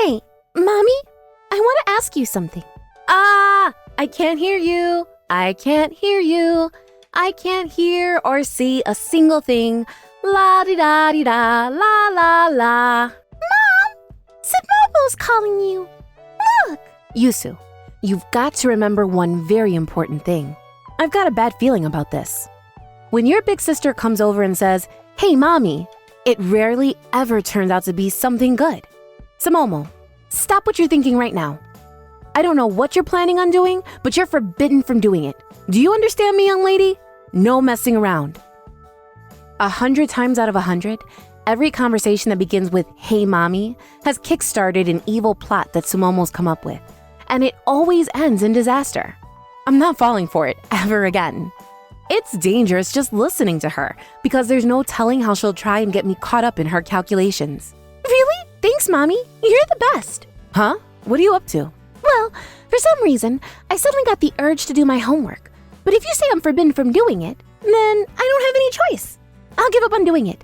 Hey, Mommy, I want to ask you something. Ah, I can't hear you. I can't hear you. I can't hear or see a single thing. La-di-da-di-da, la-la-la. Mom, Sumomo's calling you. Look. Yusu, you've got to remember one very important thing. I've got a bad feeling about this. When your big sister comes over and says, "Hey, Mommy," it rarely ever turns out to be something good. Sumomo, stop what you're thinking right now. I don't know what you're planning on doing, but you're forbidden from doing it. Do you understand me, young lady? No messing around. 100 times out of 100, every conversation that begins with "Hey, Mommy" has kickstarted an evil plot that Sumomo's come up with, and it always ends in disaster. I'm not falling for it ever again. It's dangerous just listening to her because there's no telling how she'll try and get me caught up in her calculations. Really? Thanks, Mommy. You're the best. Huh? What are you up to? Well, for some reason, I suddenly got the urge to do my homework. But if you say I'm forbidden from doing it, then I don't have any choice. I'll give up on doing it.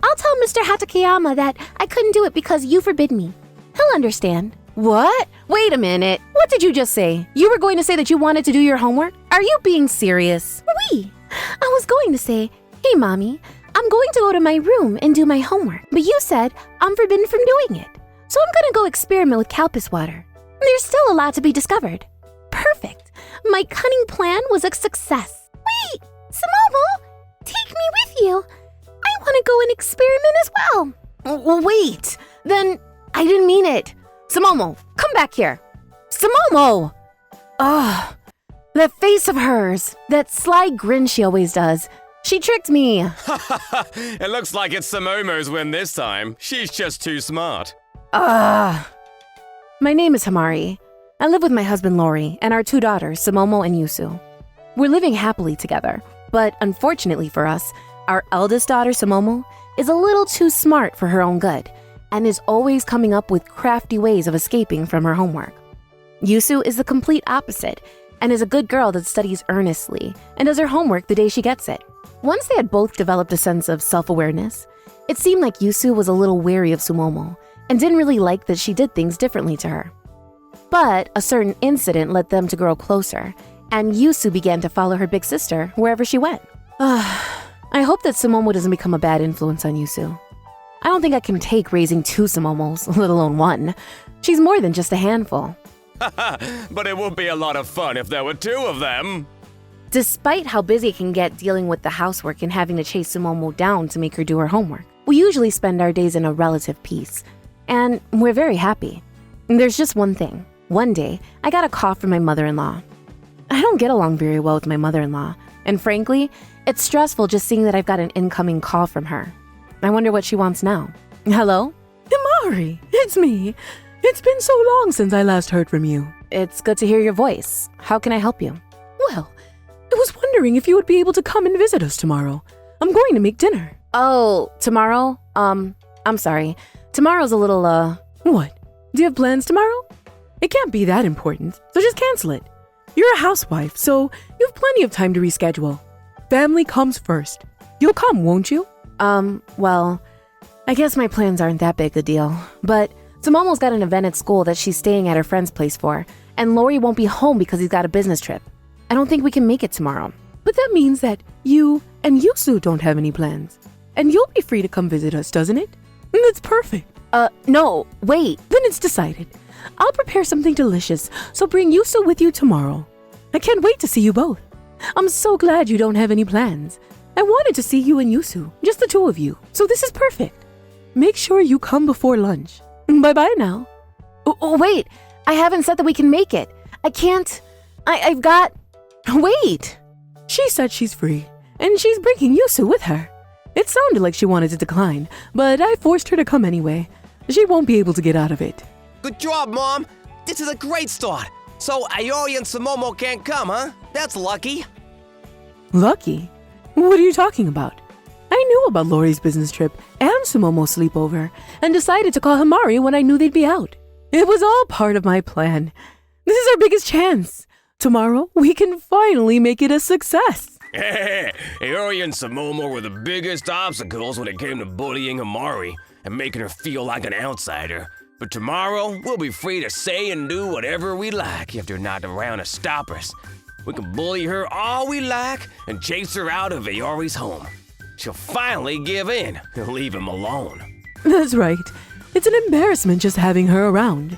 I'll tell Mr. Hatakeyama that I couldn't do it because you forbid me. He'll understand. What? Wait a minute. What did you just say? You were going to say that you wanted to do your homework? Are you being serious? Oui. I was going to say, "Hey, Mommy, I'm going to go to my room and do my homework." But you said I'm forbidden from doing it. So I'm going to go experiment with Calpis water. There's still a lot to be discovered. Perfect. My cunning plan was a success. Wait, Sumomo, take me with you. I want to go and experiment as well. Wait, then I didn't mean it. Sumomo, come back here. Sumomo! Ugh, that face of hers, that sly grin she always does. She tricked me. It looks like it's Sumomo's win this time. She's just too smart. My name is Hamari. I live with my husband Lori and our 2 daughters, Sumomo and Yusu. We're living happily together, but unfortunately for us, our eldest daughter, Sumomo, is a little too smart for her own good and is always coming up with crafty ways of escaping from her homework. Yusu is the complete opposite and is a good girl that studies earnestly and does her homework the day she gets it. Once they had both developed a sense of self-awareness, it seemed like Yusu was a little wary of Sumomo and didn't really like that she did things differently to her. But a certain incident led them to grow closer, and Yusu began to follow her big sister wherever she went. I hope that Sumomo doesn't become a bad influence on Yusu. I don't think I can take raising 2 Sumomos, let alone 1. She's more than just a handful. But it would be a lot of fun if there were 2 of them. Despite how busy it can get dealing with the housework and having to chase Sumomo down to make her do her homework, we usually spend our days in a relative peace, and we're very happy. There's just one thing. One day, I got a call from my mother-in-law. I don't get along very well with my mother-in-law, and frankly, it's stressful just seeing that I've got an incoming call from her. I wonder what she wants now. Hello? Hamari, it's me. It's been so long since I last heard from you. It's good to hear your voice. How can I help you? Well, I was wondering if you would be able to come and visit us tomorrow. I'm going to make dinner. Oh, tomorrow? I'm sorry. Tomorrow's a little, What? Do you have plans tomorrow? It can't be that important, so just cancel it. You're a housewife, so you have plenty of time to reschedule. Family comes first. You'll come, won't you? Well, I guess my plans aren't that big a deal, but Sumomo's got an event at school that she's staying at her friend's place for, and Lori won't be home because he's got a business trip. I don't think we can make it tomorrow. But that means that you and Yusu don't have any plans. And you'll be free to come visit us, doesn't it? That's perfect. No, wait. Then it's decided. I'll prepare something delicious, so bring Yusu with you tomorrow. I can't wait to see you both. I'm so glad you don't have any plans. I wanted to see you and Yusu, just the 2 of you, so this is perfect. Make sure you come before lunch. Bye-bye now. Oh, wait. I haven't said that we can make it. I can't. I've got... Wait. She said she's free, and she's bringing Yusu with her. It sounded like she wanted to decline, but I forced her to come anyway. She won't be able to get out of it. Good job, Mom. This is a great start. So Ayori and Sumomo can't come, huh? That's lucky. Lucky? What are you talking about? I knew about Lori's business trip and Sumomo's sleepover and decided to call Hamari when I knew they'd be out. It was all part of my plan. This is our biggest chance. Tomorrow, we can finally make it a success. Ayori and Sumomo were the biggest obstacles when it came to bullying Hamari and making her feel like an outsider. But tomorrow, we'll be free to say and do whatever we like if they're not around to stop us. We can bully her all we like and chase her out of Vyond's home. She'll finally give in and leave him alone. That's right. It's an embarrassment just having her around.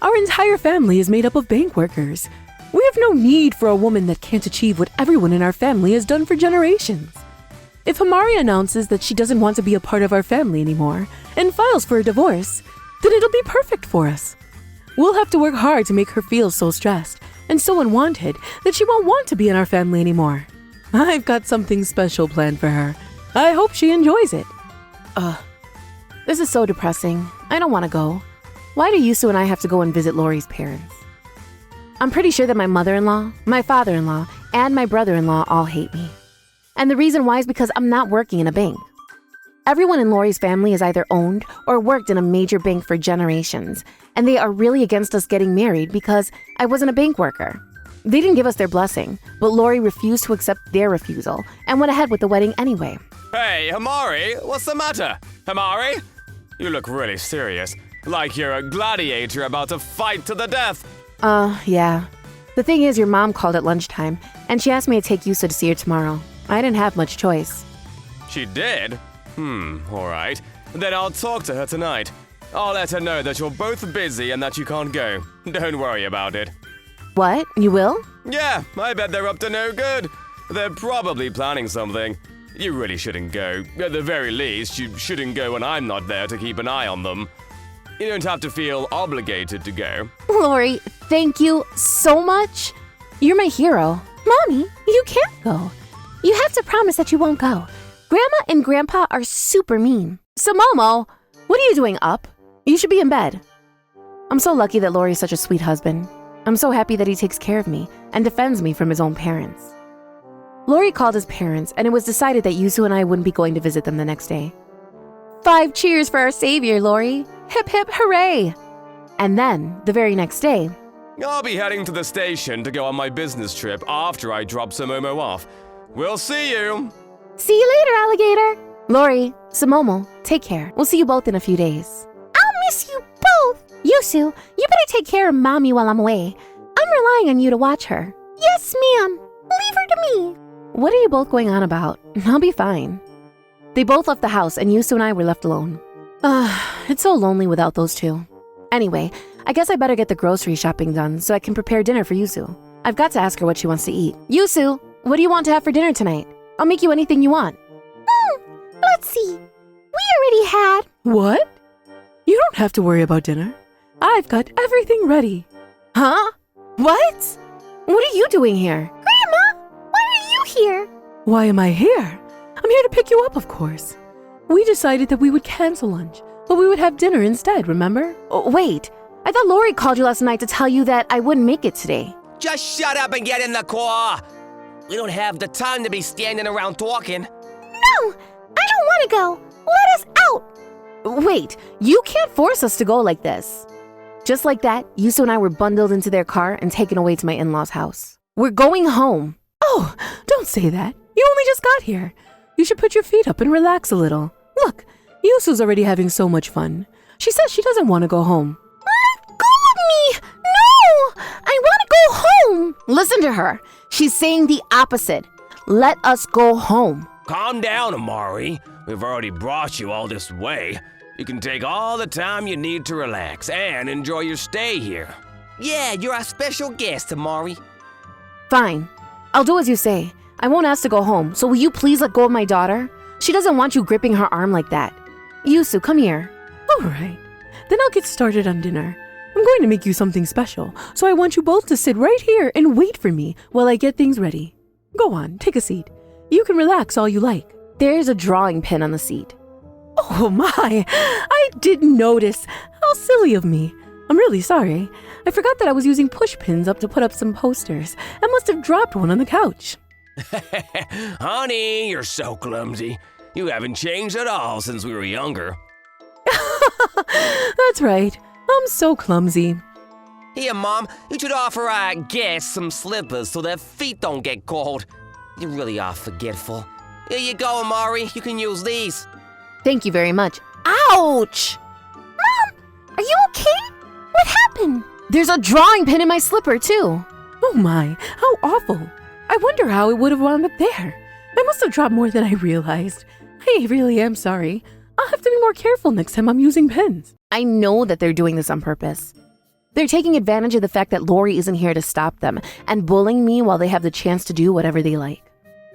Our entire family is made up of bank workers. We have no need for a woman that can't achieve what everyone in our family has done for generations. If Hamari announces that she doesn't want to be a part of our family anymore and files for a divorce, then it'll be perfect for us. We'll have to work hard to make her feel so stressed and so unwanted that she won't want to be in our family anymore. I've got something special planned for her. I hope she enjoys it. This is so depressing. I don't want to go. Why do Yusu and I have to go and visit Lori's parents? I'm pretty sure that my mother-in-law, my father-in-law, and my brother-in-law all hate me. And the reason why is because I'm not working in a bank. Everyone in Lori's family has either owned or worked in a major bank for generations, and they are really against us getting married because I wasn't a bank worker. They didn't give us their blessing, but Lori refused to accept their refusal and went ahead with the wedding anyway. Hey, Hamari, what's the matter? Hamari? You look really serious, like you're a gladiator about to fight to the death. Yeah. The thing is, your mom called at lunchtime, and she asked me to take Yusu to see her tomorrow. I didn't have much choice. She did? Alright. Then I'll talk to her tonight. I'll let her know that you're both busy and that you can't go. Don't worry about it. What? You will? Yeah, I bet they're up to no good. They're probably planning something. You really shouldn't go. At the very least, you shouldn't go when I'm not there to keep an eye on them. You don't have to feel obligated to go. Lori, thank you so much. You're my hero. Mommy, you can't go. You have to promise that you won't go. Grandma and Grandpa are super mean. Sumomo, what are you doing up? You should be in bed. I'm so lucky that Lori's such a sweet husband. I'm so happy that he takes care of me and defends me from his own parents. Lori called his parents, and it was decided that Yusu and I wouldn't be going to visit them the next day. 5 cheers for our savior, Lori. Hip hip hooray! And then, the very next day, I'll be heading to the station to go on my business trip after I drop Sumomo off. We'll see you! see you later, alligator. Lori, Sumomo, take care. We'll see you both in a few days. I'll miss you both. Yusu, you better take care of Mommy while I'm away. I'm relying on you to watch her. Yes, ma'am. Leave her to me. What are you both going on about? I'll be fine. They both left the house, and Yusu and I were left alone. It's so lonely without those two. Anyway, I guess I better get the grocery shopping done so I can prepare dinner for Yusu. I've got to ask her what she wants to eat. Yusu, what do you want to have for dinner tonight? I'll make you anything you want. Let's see. We already had. What? You don't have to worry about dinner. I've got everything ready. Huh? What? What are you doing here? Grandma, why are you here? Why am I here? I'm here to pick you up, of course. We decided that we would cancel lunch, but we would have dinner instead, remember? Oh, wait. I thought Lori called you last night to tell you that I wouldn't make it today. Just shut up and get in the car. We don't have the time to be standing around talking. No, I don't want to go. Let us out. Wait, you can't force us to go like this. Just like that, Yusu and I were bundled into their car and taken away to my in-laws' house. We're going home. Oh, don't say that. You only just got here. You should put your feet up and relax a little. Look, Yusu's already having so much fun. She says she doesn't want to go home. Let go of me! No! I want to go home! Listen to her. She's saying the opposite. Let us go home. Calm down, Hamari. We've already brought you all this way. You can take all the time you need to relax and enjoy your stay here. Yeah, you're our special guest, Hamari. Fine. I'll do as you say. I won't ask to go home, so will you please let go of my daughter? She doesn't want you gripping her arm like that. Yusu, come here. All right. Then I'll get started on dinner. I'm going to make you something special, so I want you both to sit right here and wait for me while I get things ready. Go on, take a seat. You can relax all you like. There's a drawing pin on the seat. Oh my, I didn't notice. How silly of me. I'm really sorry. I forgot that I was using push pins up to put up some posters. I must have dropped one on the couch. Honey, you're so clumsy. You haven't changed at all since we were younger. That's right. I'm so clumsy. Here, Mom, you should offer our guests some slippers so their feet don't get cold. You really are forgetful. Here you go, Hamari. You can use these. Thank you very much. Ouch! Mom, Are you okay? What happened? There's a drawing pin in my slipper, too. Oh my, how awful. I wonder how it would have wound up there. I must have dropped more than I realized. I really am sorry. I'll have to be more careful next time I'm using pens. I know that they're doing this on purpose. They're taking advantage of the fact that Lori isn't here to stop them and bullying me while they have the chance to do whatever they like.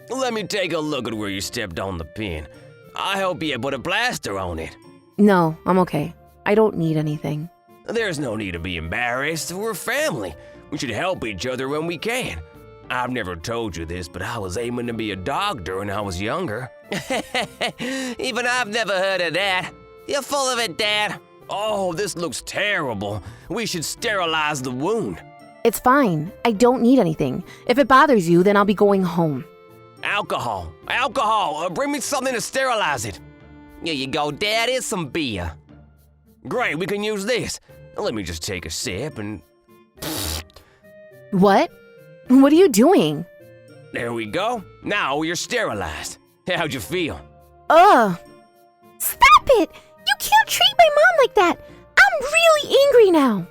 Let me take a look at where you stepped on the pin. I hope you put a plaster on it. No, I'm okay. I don't need anything. There's no need to be embarrassed. We're family. We should help each other when we can. I've never told you this, but I was aiming to be a doctor when I was younger. Even I've never heard of that. You're full of it, Dad. Oh, this looks terrible. We should sterilize the wound. It's fine. I don't need anything. If it bothers you, then I'll be going home. Alcohol. Alcohol. Bring me something to sterilize it. Here you go, Dad. Here's some beer. Great, we can use this. Let me just take a sip and... What? What are you doing? There we go. Now you're sterilized. How'd you feel? Ugh. Stop it! You can't treat my mom like that. I'm really angry now.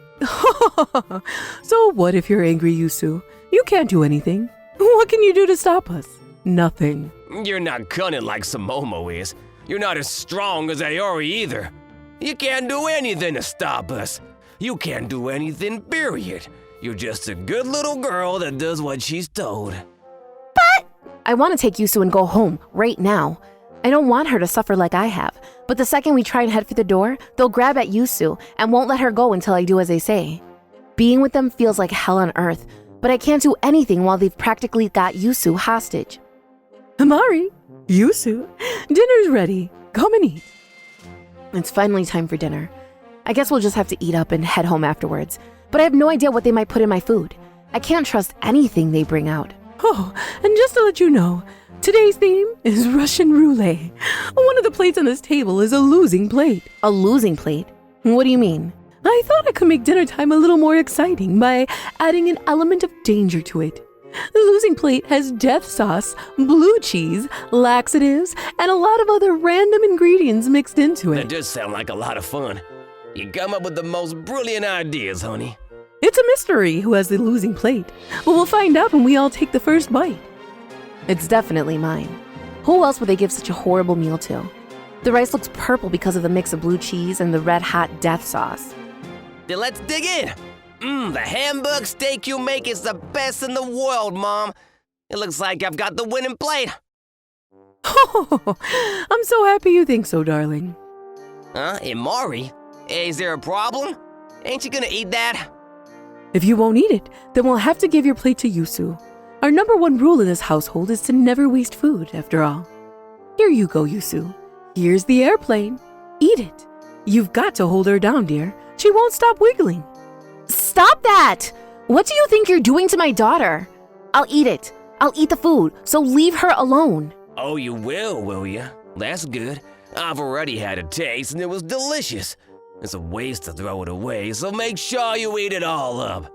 So what if you're angry, Yusu? You can't do anything. What can you do to stop us? Nothing. You're not cunning like Sumomo is. You're not as strong as Aori either. You can't do anything to stop us. You can't do anything, period. You're just a good little girl that does what she's told. I want to take Yusu and go home, right now. I don't want her to suffer like I have, but the second we try and head for the door, they'll grab at Yusu and won't let her go until I do as they say. Being with them feels like hell on earth, but I can't do anything while they've practically got Yusu hostage. Hamari, Yusu, dinner's ready. Come and eat. It's finally time for dinner. I guess we'll just have to eat up and head home afterwards, but I have no idea what they might put in my food. I can't trust anything they bring out. Oh, and just to let you know, today's theme is Russian roulette. One of the plates on this table is a losing plate. A losing plate? What do you mean? I thought I could make dinner time a little more exciting by adding an element of danger to it. The losing plate has death sauce, blue cheese, laxatives, and a lot of other random ingredients mixed into That it. does sound like a lot of fun. You come up with the most brilliant ideas, honey. It's a mystery who has the losing plate, but we'll find out when we all take the first bite. It's definitely mine. Who else would they give such a horrible meal to? The rice looks purple because of the mix of blue cheese and the red-hot death sauce. Then let's dig in. The Hamburg steak you make is the best in the world, Mom. It looks like I've got the winning plate. Oh, I'm so happy you think so, darling. Huh? Hamari? Is there a problem? Ain't you gonna eat that? If you won't eat it, then we'll have to give your plate to Yusu. Our number one rule in this household is to never waste food, after all. Here you go, Yusu. Here's the airplane. Eat it. You've got to hold her down, dear. She won't stop wiggling. Stop that! What do you think you're doing to my daughter? I'll eat it. I'll eat the food, so leave her alone. Oh, you will you? That's good. I've already had a taste and it was delicious. It's a waste to throw it away, so make sure you eat it all up.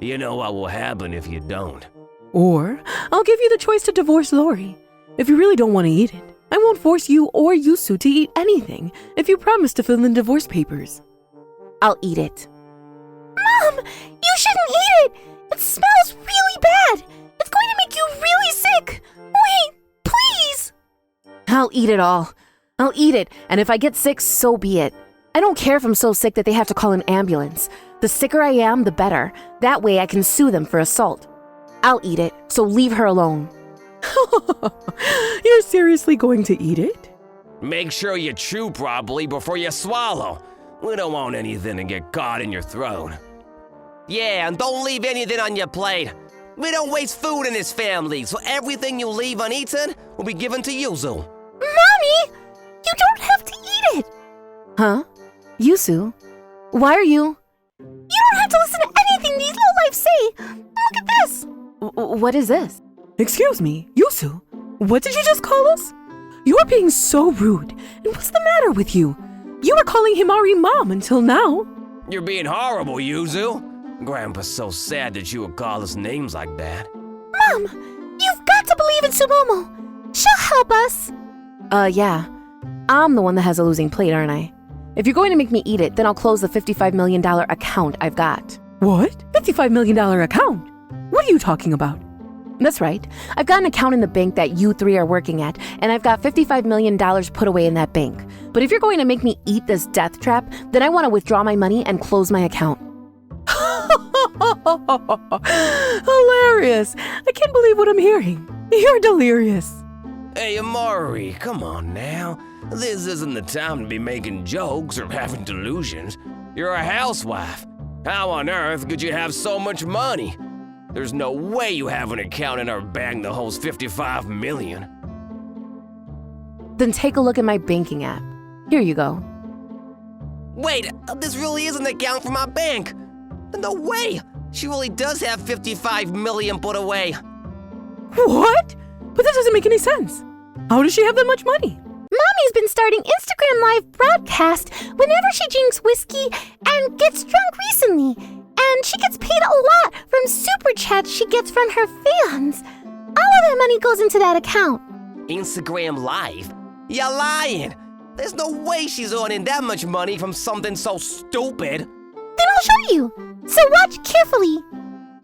You know what will happen if you don't. Or I'll give you the choice to divorce Lori. If you really don't want to eat it, I won't force you or Yusu to eat anything if you promise to fill in the divorce papers. I'll eat it. Mom, you shouldn't eat it! It smells really bad! It's going to make you really sick! Wait, please! I'll eat it all. I'll eat it, and if I get sick, so be it. I don't care if I'm so sick that they have to call an ambulance. The sicker I am, the better. That way I can sue them for assault. I'll eat it, so leave her alone. You're seriously going to eat it? Make sure you chew properly before you swallow. We don't want anything to get caught in your throat. Yeah, and don't leave anything on your plate. We don't waste food in this family, so everything you leave uneaten will be given to Yuzu. Mommy! You don't have to eat it! Huh? Yusu? Why are you? You don't have to listen to anything these lowlifes say! Look at this! What is this? Excuse me, Yusu, what did you just call us? You're being so rude. And what's the matter with you? You were calling Hamari Mom until now. You're being horrible, Yuzu. Grandpa's so sad that you would call us names like that. Mom, you've got to believe in Sumomo. She'll help us. Yeah. I'm the one that has a losing plate, aren't I? If you're going to make me eat it, then I'll close the $55 million account I've got. What? $55 million account? What are you talking about? That's right. I've got an account in the bank that you three are working at, and I've got $55 million put away in that bank. But if you're going to make me eat this death trap, then I want to withdraw my money and close my account. Hilarious. I can't believe what I'm hearing. You're delirious. Hey, Hamari, come on now. This isn't the time to be making jokes or having delusions. You're a housewife. How on earth could you have so much money? There's no way you have an account in our bank that holds $55 million. Then take a look at my banking app. Here you go. Wait, this really is an account for my bank. No way! She really does have $55 million put away. What? But that doesn't make any sense. How does she have that much money? Mommy's been starting Instagram live broadcast whenever she drinks whiskey and gets drunk recently. And she gets paid a lot from super chats she gets from her fans. All of that money goes into that account. Instagram Live? You're lying! There's no way she's earning that much money from something so stupid. Then I'll show you. So watch carefully.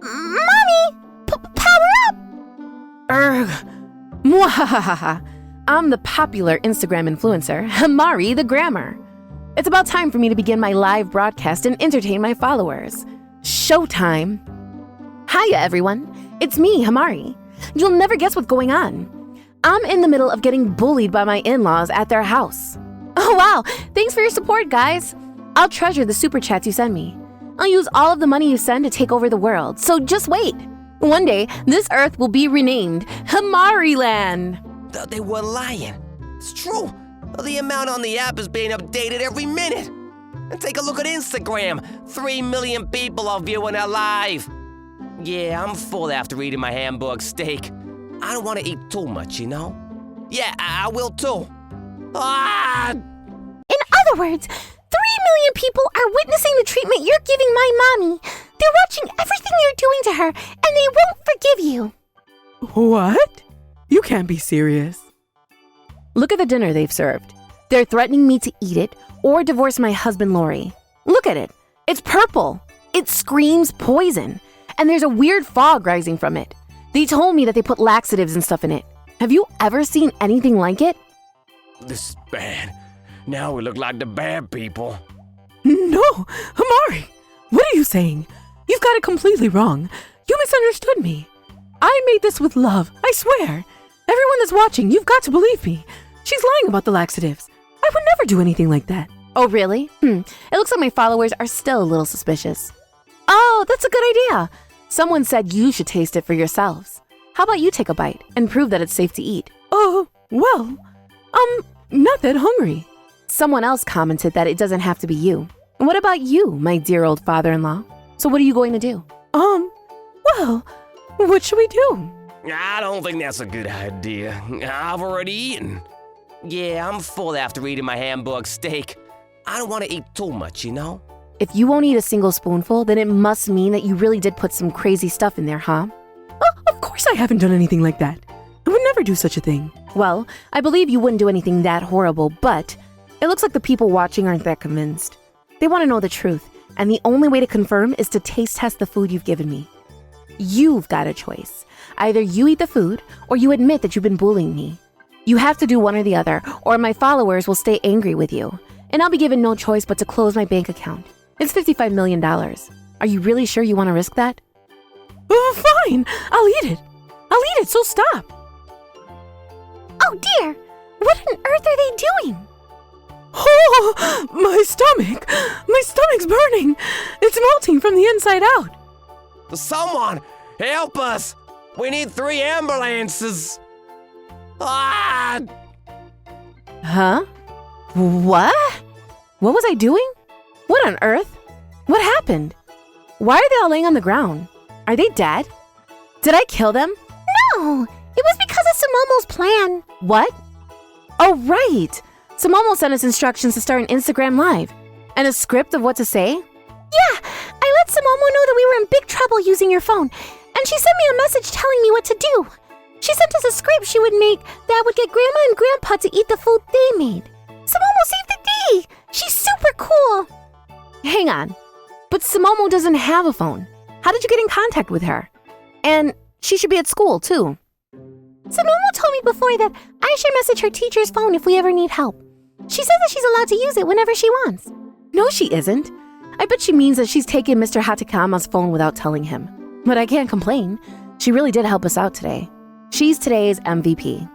Mommy, power up! Mwahahaha. I'm the popular Instagram influencer, Hamari the Grammar. It's about time for me to begin my live broadcast and entertain my followers. Showtime. Hiya, everyone. It's me, Hamari. You'll never guess what's going on. I'm in the middle of getting bullied by my in-laws at their house. Oh, wow. Thanks for your support, guys. I'll treasure the super chats you send me. I'll use all of the money you send to take over the world, so just wait. One day, this earth will be renamed Hamari Land. They were lying. It's true. The amount on the app is being updated every minute. And take a look at Instagram. 3 million people are viewing it live. Yeah, I'm full after eating my hamburg steak. I don't want to eat too much, you know? Yeah, I will too. Ah! In other words, 3 million people are witnessing the treatment you're giving my mommy. They're watching everything you're doing to her, and they won't forgive you. What? You can't be serious. Look at the dinner they've served. They're threatening me to eat it or divorce my husband, Lori. Look at it. It's purple. It screams poison. And there's a weird fog rising from it. They told me that they put laxatives and stuff in it. Have you ever seen anything like it? This is bad. Now we look like the bad people. No, Hamari. What are you saying? You've got it completely wrong. You misunderstood me. I made this with love, I swear. Everyone that's watching, you've got to believe me. She's lying about the laxatives. I would never do anything like that. Oh, really? It looks like my followers are still a little suspicious. Oh, that's a good idea. Someone said you should taste it for yourselves. How about you take a bite and prove that it's safe to eat? Oh, well, not that hungry. Someone else commented that it doesn't have to be you. What about you, my dear old father-in-law? So what are you going to do? Well, what should we do? I don't think that's a good idea. I've already eaten. Yeah, I'm full after eating my hamburg steak. I don't want to eat too much, you know? If you won't eat a single spoonful, then it must mean that you really did put some crazy stuff in there, huh? Oh, of course I haven't done anything like that. I would never do such a thing. Well, I believe you wouldn't do anything that horrible, but it looks like the people watching aren't that convinced. They want to know the truth, and the only way to confirm is to taste test the food you've given me. You've got a choice. Either you eat the food, or you admit that you've been bullying me. You have to do one or the other, or my followers will stay angry with you, and I'll be given no choice but to close my bank account. It's $55 million. Are you really sure you want to risk that? Fine, I'll eat it. So stop. Oh dear! What on earth are they doing? Oh, my stomach! My stomach's burning! It's melting from the inside out! Someone, help us! We need 3 ambulances! Ah! Huh? What? What was I doing? What on earth? What happened? Why are they all laying on the ground? Are they dead? Did I kill them? No! It was because of Sumomo's plan. What? Oh, right! Sumomo sent us instructions to start an Instagram Live. And a script of what to say? Yeah, I let Sumomo know that we were in big trouble using your phone. And she sent me a message telling me what to do. She sent us a script she would make that would get Grandma and Grandpa to eat the food they made. Sumomo saved the day! She's super cool. Hang on. But Sumomo doesn't have a phone. How did you get in contact with her? And she should be at school, too. Sumomo told me before that I should message her teacher's phone if we ever need help. She says that she's allowed to use it whenever she wants. No, she isn't. I bet she means that she's taken Mr. Hatakama's phone without telling him. But I can't complain. She really did help us out today. She's today's MVP.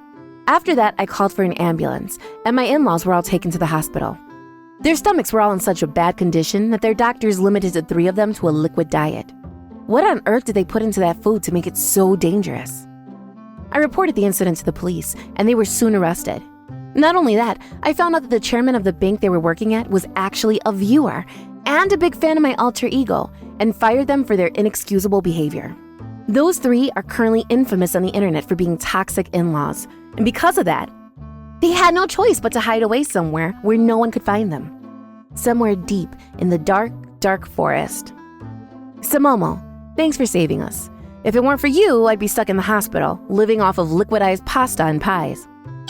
After that, I called for an ambulance, and my in-laws were all taken to the hospital. Their stomachs were all in such a bad condition that their doctors limited the 3 of them to a liquid diet. What on earth did they put into that food to make it so dangerous? I reported the incident to the police, and they were soon arrested. Not only that, I found out that the chairman of the bank they were working at was actually a viewer and a big fan of my alter ego, and fired them for their inexcusable behavior. Those 3 are currently infamous on the internet for being toxic in-laws, and because of that, they had no choice but to hide away somewhere where no one could find them. Somewhere deep in the dark, dark forest. Sumomo, thanks for saving us. If it weren't for you, I'd be stuck in the hospital, living off of liquidized pasta and pies.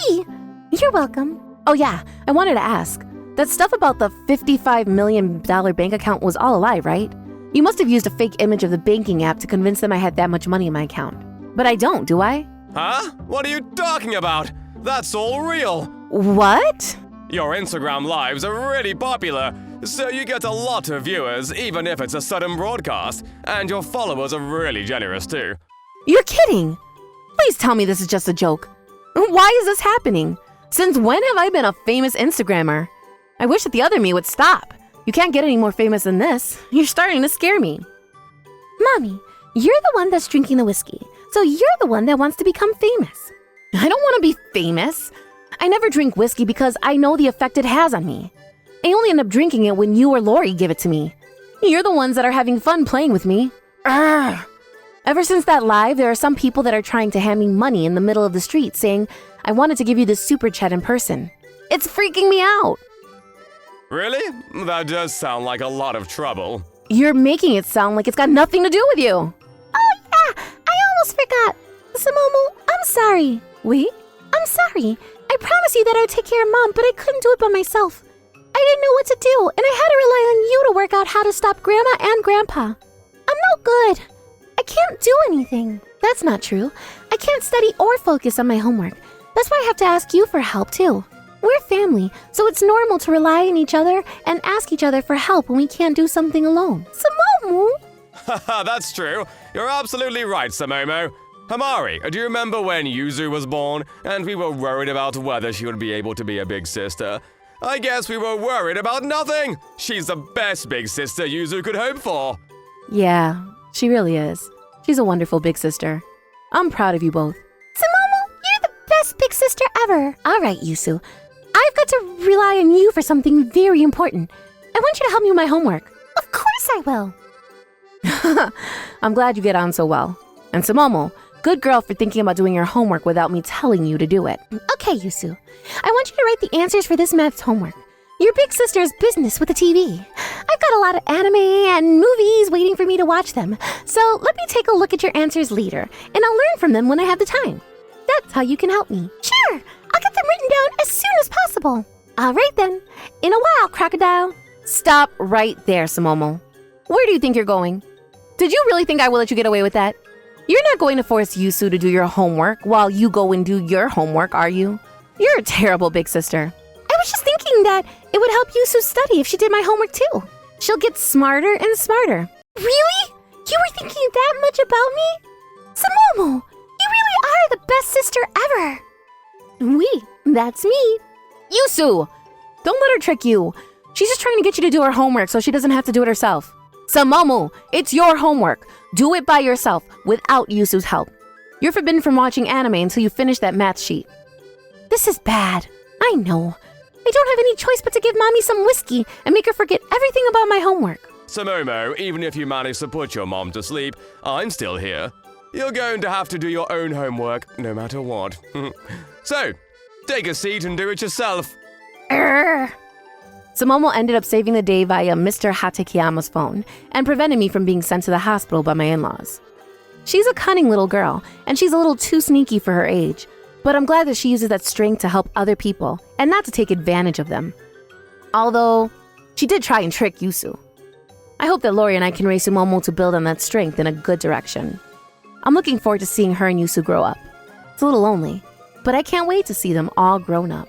You're welcome. Oh yeah, I wanted to ask. That stuff about the $55 million bank account was all a lie, right? You must have used a fake image of the banking app to convince them I had that much money in my account. But I don't, do I? Huh? What are you talking about? That's all real. What? Your Instagram lives are really popular, so you get a lot of viewers, even if it's a sudden broadcast, and your followers are really generous too. You're kidding. Please tell me this is just a joke. Why is this happening? Since when have I been a famous Instagrammer? I wish that the other me would stop. You can't get any more famous than this. You're starting to scare me. Mommy, you're the one that's drinking the whiskey, so you're the one that wants to become famous. I don't want to be famous. I never drink whiskey because I know the effect it has on me. I only end up drinking it when you or Lori give it to me. You're the ones that are having fun playing with me. Urgh. Ever since that live, there are some people that are trying to hand me money in the middle of the street saying, I wanted to give you this super chat in person. It's freaking me out. Really? That does sound like a lot of trouble. You're making it sound like it's got nothing to do with you. Oh yeah, I almost forgot. Sumomo, I'm sorry. Wait, I'm sorry. I promised you that I would take care of Mom, but I couldn't do it by myself. I didn't know what to do, and I had to rely on you to work out how to stop Grandma and Grandpa. I'm no good. I can't do anything. That's not true. I can't study or focus on my homework. That's why I have to ask you for help, too. We're family, so it's normal to rely on each other and ask each other for help when we can't do something alone. Sumomo! Haha, that's true. You're absolutely right, Sumomo. Hamari, do you remember when Yuzu was born and we were worried about whether she would be able to be a big sister? I guess we were worried about nothing. She's the best big sister Yuzu could hope for. Yeah, she really is. She's a wonderful big sister. I'm proud of you both. Sumomo, you're the best big sister ever. All right, Yuzu. I've got to rely on you for something very important. I want you to help me with my homework. Of course I will. I'm glad you get on so well. And Sumomo, good girl for thinking about doing your homework without me telling you to do it. Okay, Yuzu. I want you to write the answers for this math's homework. Your big sister has business with the TV. I've got a lot of anime and movies waiting for me to watch them. So let me take a look at your answers later, and I'll learn from them when I have the time. That's how you can help me. Sure, I'll get them written down as soon as possible. All right then. In a while, Crocodile. Stop right there, Sumomo. Where do you think you're going? Did you really think I will let you get away with that? You're not going to force Yuzu to do your homework while you go and do your homework, are you? You're a terrible big sister. I was just thinking that it would help Yuzu study if she did my homework too. She'll get smarter and smarter. Really? You were thinking that much about me? Sumomo, you really are the best sister ever. That's me. Yuzu, don't let her trick you. She's just trying to get you to do her homework so she doesn't have to do it herself. Sumomo, it's your homework. Do it by yourself without Yuzu's help. You're forbidden from watching anime until you finish that math sheet. This is bad. I know. I don't have any choice but to give Mommy some whiskey and make her forget everything about my homework. Sumomo, even if you manage to put your mom to sleep, I'm still here. You're going to have to do your own homework, no matter what. So, take a seat and do it yourself. Sumomo ended up saving the day via Mr. Hatakeyama's phone and prevented me from being sent to the hospital by my in-laws. She's a cunning little girl, and she's a little too sneaky for her age, but I'm glad that she uses that strength to help other people and not to take advantage of them. Although, she did try and trick Yusu. I hope that Lori and I can raise Sumomo to build on that strength in a good direction. I'm looking forward to seeing her and Yusu grow up. It's a little lonely, but I can't wait to see them all grown up.